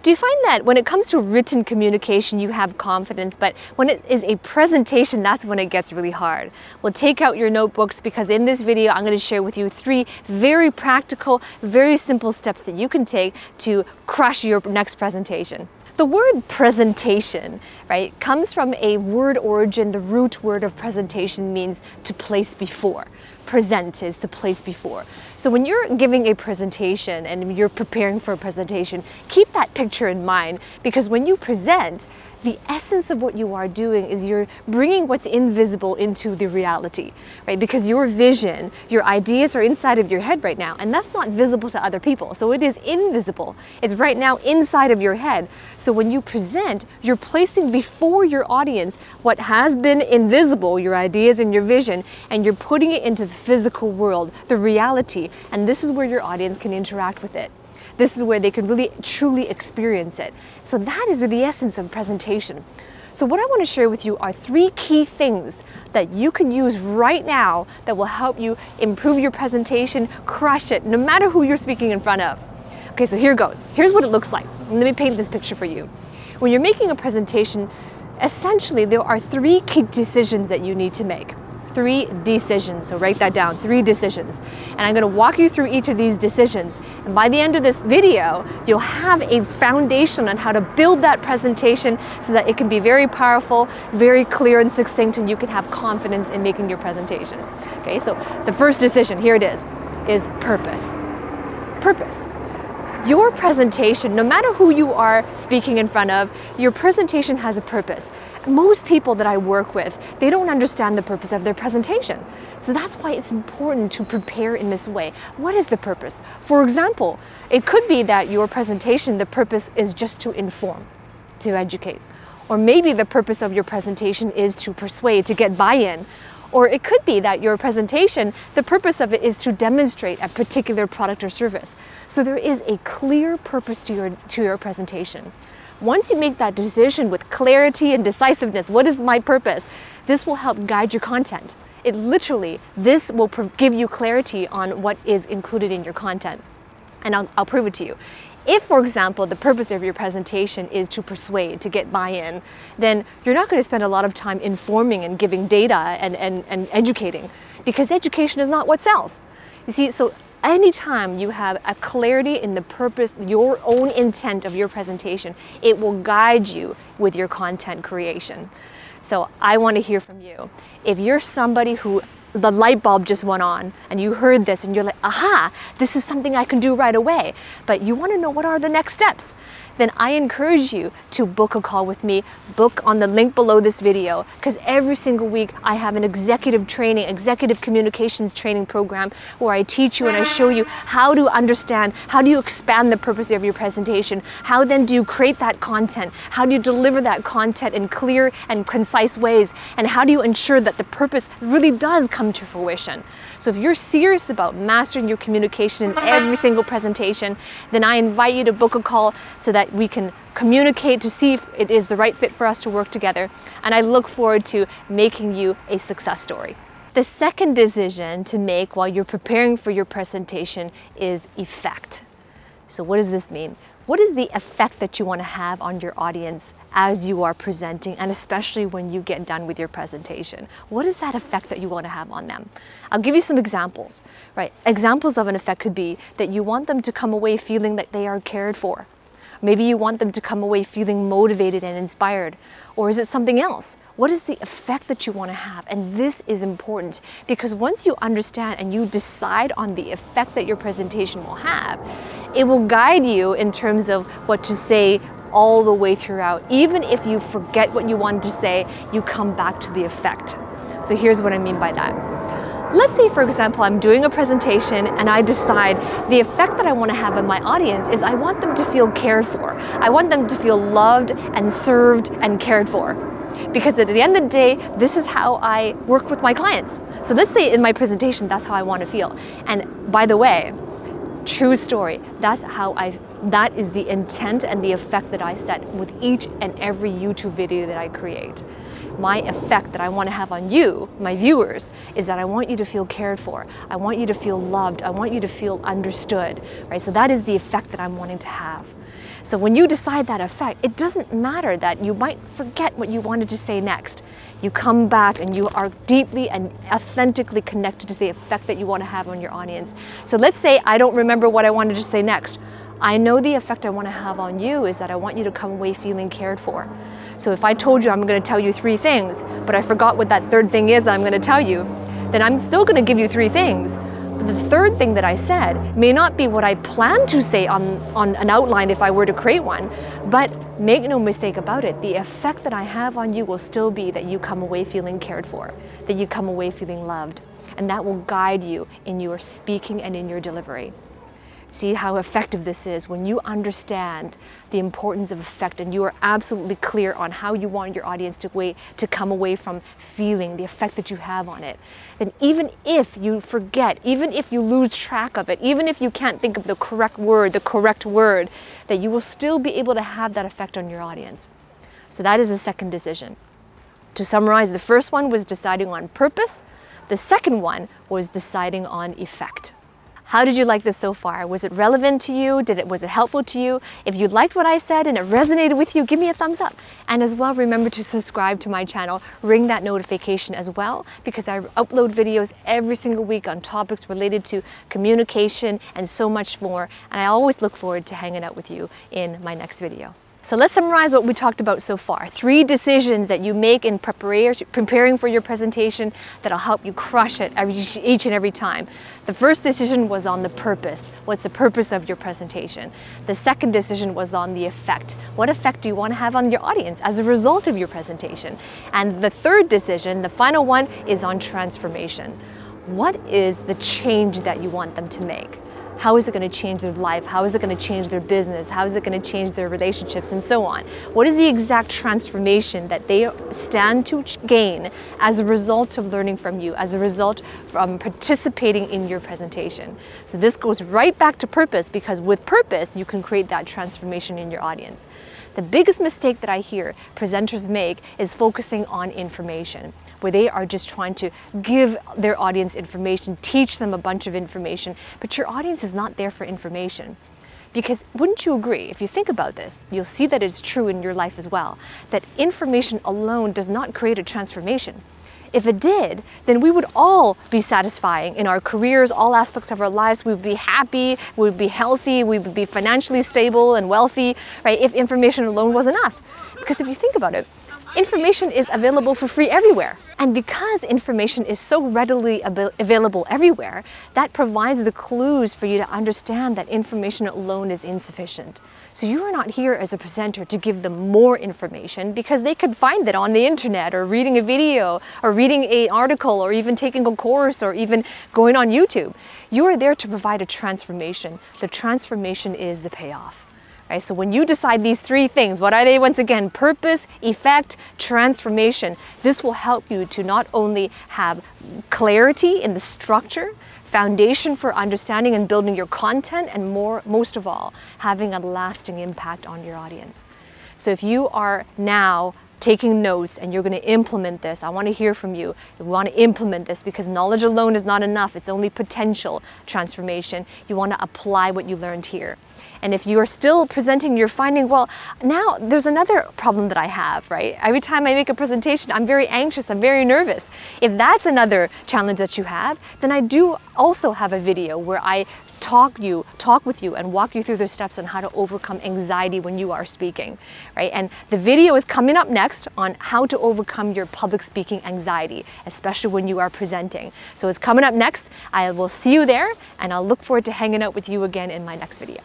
Do you find that when it comes to written communication, you have confidence, but when it is a presentation, that's when it gets really hard? Well, take out your notebooks, because in this video, I'm going to share with you 3 very practical, very simple steps that you can take to crush your next presentation. The word presentation, right, comes from a word origin. The root word of presentation means to place before. Present is to place before. So when you're giving a presentation and you're preparing for a presentation, keep that picture in mind, because when you present, the essence of what you are doing is you're bringing what's invisible into the reality, right? Because your vision, your ideas are inside of your head right now, and that's not visible to other people. So it is invisible. It's right now inside of your head. So when you present, you're placing before your audience what has been invisible, your ideas and your vision, and you're putting it into the physical world, the reality, and this is where your audience can interact with it. This is where they can really truly experience it. So that is the essence of presentation. So what I want to share with you are 3 key things that you can use right now that will help you improve your presentation, crush it, no matter who you're speaking in front of. Okay, so here goes. Here's what it looks like. Let me paint this picture for you. When you're making a presentation, essentially there are 3 key decisions that you need to make. 3 decisions, so write that down, 3 decisions. And I'm going to walk you through each of these decisions. And by the end of this video, you'll have a foundation on how to build that presentation so that it can be very powerful, very clear and succinct, and you can have confidence in making your presentation. Okay, so the first decision, here it is purpose. Purpose. Your presentation, no matter who you are speaking in front of, your presentation has a purpose. Most people that I work with, they don't understand the purpose of their presentation. So that's why it's important to prepare in this way. What is the purpose? For example, it could be that your presentation, the purpose is just to inform, to educate. Or maybe the purpose of your presentation is to persuade, to get buy-in. Or it could be that your presentation, the purpose of it is to demonstrate a particular product or service. So there is a clear purpose to your presentation. Once you make that decision with clarity and decisiveness, what is my purpose? This will help guide your content. This will give you clarity on what is included in your content. And I'll prove it to you. If, for example, the purpose of your presentation is to persuade, to get buy-in, then you're not going to spend a lot of time informing and giving data and educating, because education is not what sells. You see, so anytime you have a clarity in the purpose, your own intent of your presentation, it will guide you with your content creation. So I want to hear from you. If you're somebody who the light bulb just went on and you heard this and you're like, aha, this is something I can do right away, but you want to know what are the next steps, then I encourage you to book a call with me. Book on the link below this video, because every single week I have an executive communications training program where I teach you and I show you how to understand, how do you expand the purpose of your presentation, how then do you create that content, how do you deliver that content in clear and concise ways, and how do you ensure that the purpose really does come to fruition. So if you're serious about mastering your communication in every single presentation, then I invite you to book a call so that we can communicate to see if it is the right fit for us to work together. And I look forward to making you a success story. The second decision to make while you're preparing for your presentation is effect. So what does this mean? What is the effect that you want to have on your audience as you are presenting, and especially when you get done with your presentation? What is that effect that you want to have on them? I'll give you some examples, right? Examples of an effect could be that you want them to come away feeling that they are cared for. Maybe you want them to come away feeling motivated and inspired. Or is it something else? What is the effect that you want to have? And this is important, because once you understand and you decide on the effect that your presentation will have, it will guide you in terms of what to say all the way throughout. Even if you forget what you wanted to say, you come back to the effect. So here's what I mean by that. Let's say, for example, I'm doing a presentation and I decide the effect that I want to have on my audience is I want them to feel cared for. I want them to feel loved and served and cared for. Because at the end of the day, this is how I work with my clients. So let's say in my presentation, that's how I want to feel. And by the way, true story, that is the intent and the effect that I set with each and every YouTube video that I create. My effect that I want to have on you, my viewers, is that I want you to feel cared for. I want you to feel loved. I want you to feel understood, right? So that is the effect that I'm wanting to have. So when you decide that effect, it doesn't matter that you might forget what you wanted to say next. You come back and you are deeply and authentically connected to the effect that you want to have on your audience. So let's say I don't remember what I wanted to say next. I know the effect I want to have on you is that I want you to come away feeling cared for. So if I told you I'm going to tell you 3 things, but I forgot what that 3rd thing is that I'm going to tell you, then I'm still going to give you 3 things. But the 3rd thing that I said may not be what I planned to say on an outline if I were to create one, but make no mistake about it, the effect that I have on you will still be that you come away feeling cared for, that you come away feeling loved, and that will guide you in your speaking and in your delivery. See how effective this is when you understand the importance of effect and you are absolutely clear on how you want your audience to come away from feeling the effect that you have on it. Then even if you forget, even if you lose track of it, even if you can't think of the correct word, that you will still be able to have that effect on your audience. So that is the second decision. To summarize, the first one was deciding on purpose. The second one was deciding on effect. How did you like this so far? Was it relevant to you? Was it helpful to you? If you liked what I said and it resonated with you, give me a thumbs up. And as well, remember to subscribe to my channel, ring that notification as well, because I upload videos every single week on topics related to communication and so much more. And I always look forward to hanging out with you in my next video. So let's summarize what we talked about so far. 3 decisions that you make in preparing for your presentation that'll help you crush it each and every time. The first decision was on the purpose. What's the purpose of your presentation? The second decision was on the effect. What effect do you want to have on your audience as a result of your presentation? And the third decision, the final one, is on transformation. What is the change that you want them to make? How is it going to change their life? How is it going to change their business? How is it going to change their relationships and so on? What is the exact transformation that they stand to gain as a result of learning from you, as a result from participating in your presentation? So this goes right back to purpose, because with purpose, you can create that transformation in your audience. The biggest mistake that I hear presenters make is focusing on information, where they are just trying to give their audience information, teach them a bunch of information, but your audience is not there for information. Because wouldn't you agree, if you think about this, you'll see that it's true in your life as well, that information alone does not create a transformation. If it did, then we would all be satisfying in our careers, all aspects of our lives. We would be happy, we would be healthy, we would be financially stable and wealthy, right? If information alone was enough. Because if you think about it, information is available for free everywhere. And because information is so readily available everywhere, that provides the clues for you to understand that information alone is insufficient. So you are not here as a presenter to give them more information, because they could find it on the internet, or reading a video, or reading an article, or even taking a course, or even going on YouTube. You are there to provide a transformation. The transformation is the payoff. Right? So when you decide these 3 things, what are they once again? Purpose, effect, transformation. This will help you to not only have clarity in the structure, foundation for understanding and building your content, and most of all, having a lasting impact on your audience. So if you are now taking notes and you're going to implement this, I want to hear from you. You want to implement this, because knowledge alone is not enough. It's only potential transformation. You want to apply what you learned here. And if you are still presenting, you're finding, well, now there's another problem that I have, right? Every time I make a presentation, I'm very anxious, I'm very nervous. If that's another challenge that you have, then I do also have a video where I talk with you and walk you through the steps on how to overcome anxiety when you are speaking, right? And the video is coming up next on how to overcome your public speaking anxiety, especially when you are presenting. So it's coming up next. I will see you there, and I'll look forward to hanging out with you again in my next video.